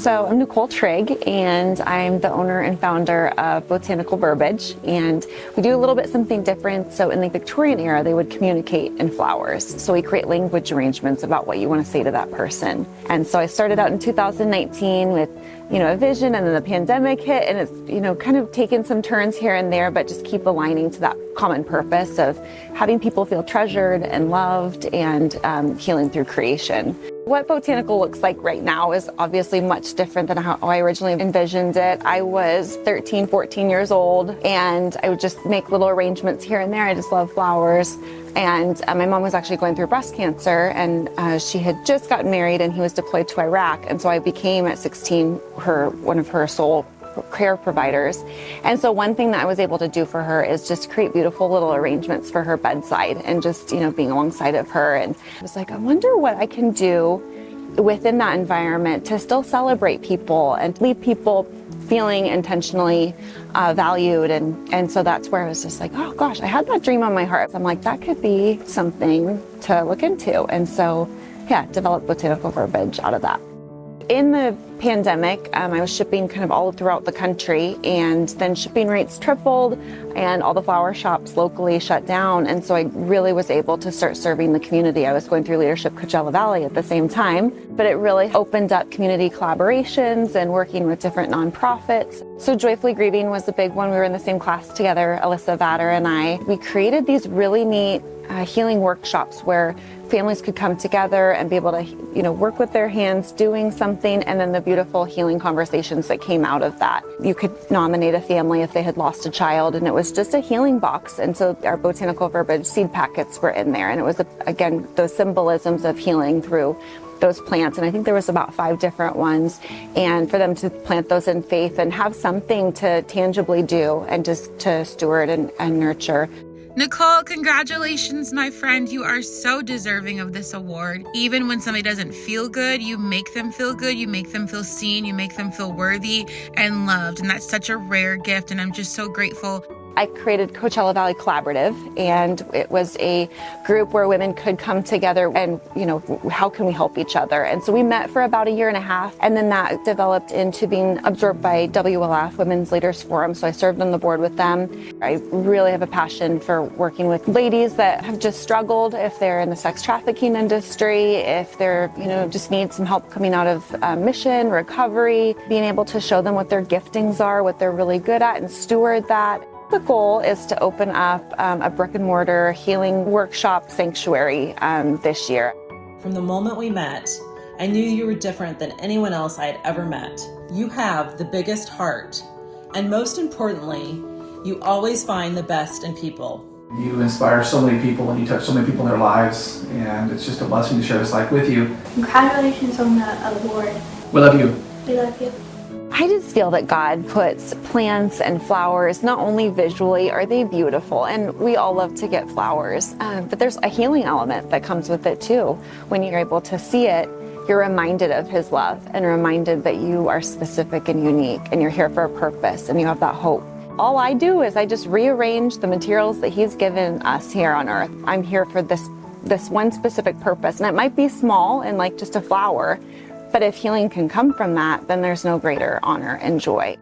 So I'm Nicole Trigg, and I'm the owner and founder of Botanical Verbiage, and we do a little bit something different. So in the Victorian era, they would communicate in flowers. So we create language arrangements about what you want to say to that person. And so I started out in 2019 with, a vision, and then the pandemic hit, and it's, kind of taken some turns here and there, but just keep aligning to that common purpose of having people feel treasured and loved and healing through creation. What Botanical looks like right now is obviously much different than how I originally envisioned it. I was 13, 14 years old, and I would just make little arrangements here and there. I just love flowers. And my mom was actually going through breast cancer, and she had just gotten married, and he was deployed to Iraq. And so I became, at 16, one of her sole care providers. And so one thing that I was able to do for her is just create beautiful little arrangements for her bedside, and just, being alongside of her. And I was like, I wonder what I can do within that environment to still celebrate people and leave people feeling intentionally valued. And so that's where I was just like, oh gosh, I had that dream on my heart. I'm like, that could be something to look into. And so, developed Botanical Verbiage out of that. In the pandemic, I was shipping kind of all throughout the country, and then shipping rates tripled and all the flower shops locally shut down. And so I really was able to start serving the community. I was going through Leadership Coachella Valley at the same time, but it really opened up community collaborations and working with different nonprofits. So Joyfully Grieving was the big one. We were in the same class together, Alyssa Vatter and I. We created these really neat healing workshops where families could come together and be able to, work with their hands doing something, and then the beautiful healing conversations that came out of that. You could nominate a family if they had lost a child, and it was just a healing box. And so our Botanical Verbiage seed packets were in there, and it was, again, those symbolisms of healing through those plants. And I think there was about 5 different ones, and for them to plant those in faith and have something to tangibly do and just to steward and nurture. Nicole, congratulations, my friend. You are so deserving of this award. Even when somebody doesn't feel good, you make them feel good. You make them feel seen. You make them feel worthy and loved. And that's such a rare gift. And I'm just so grateful. I created Coachella Valley Collaborative, and it was a group where women could come together and, how can we help each other? And so we met for about 1.5 years, and then that developed into being absorbed by WLF, Women's Leaders Forum. So I served on the board with them. I really have a passion for working with ladies that have just struggled, if they're in the sex trafficking industry, if they're, just need some help coming out of mission, recovery, being able to show them what their giftings are, what they're really good at, and steward that. The goal is to open up a brick and mortar healing workshop sanctuary this year. From the moment we met, I knew you were different than anyone else I had ever met. You have the biggest heart, and most importantly, you always find the best in people. You inspire so many people, and you touch so many people in their lives, and it's just a blessing to share this life with you. Congratulations on the award. We love you. We love you. I just feel that God puts plants and flowers, not only visually are they beautiful, and we all love to get flowers, but there's a healing element that comes with it too. When you're able to see it, you're reminded of His love and reminded that you are specific and unique, and you're here for a purpose, and you have that hope. All I do is I just rearrange the materials that He's given us here on earth. I'm here for this one specific purpose, and it might be small and like just a flower, but if healing can come from that, then there's no greater honor and joy.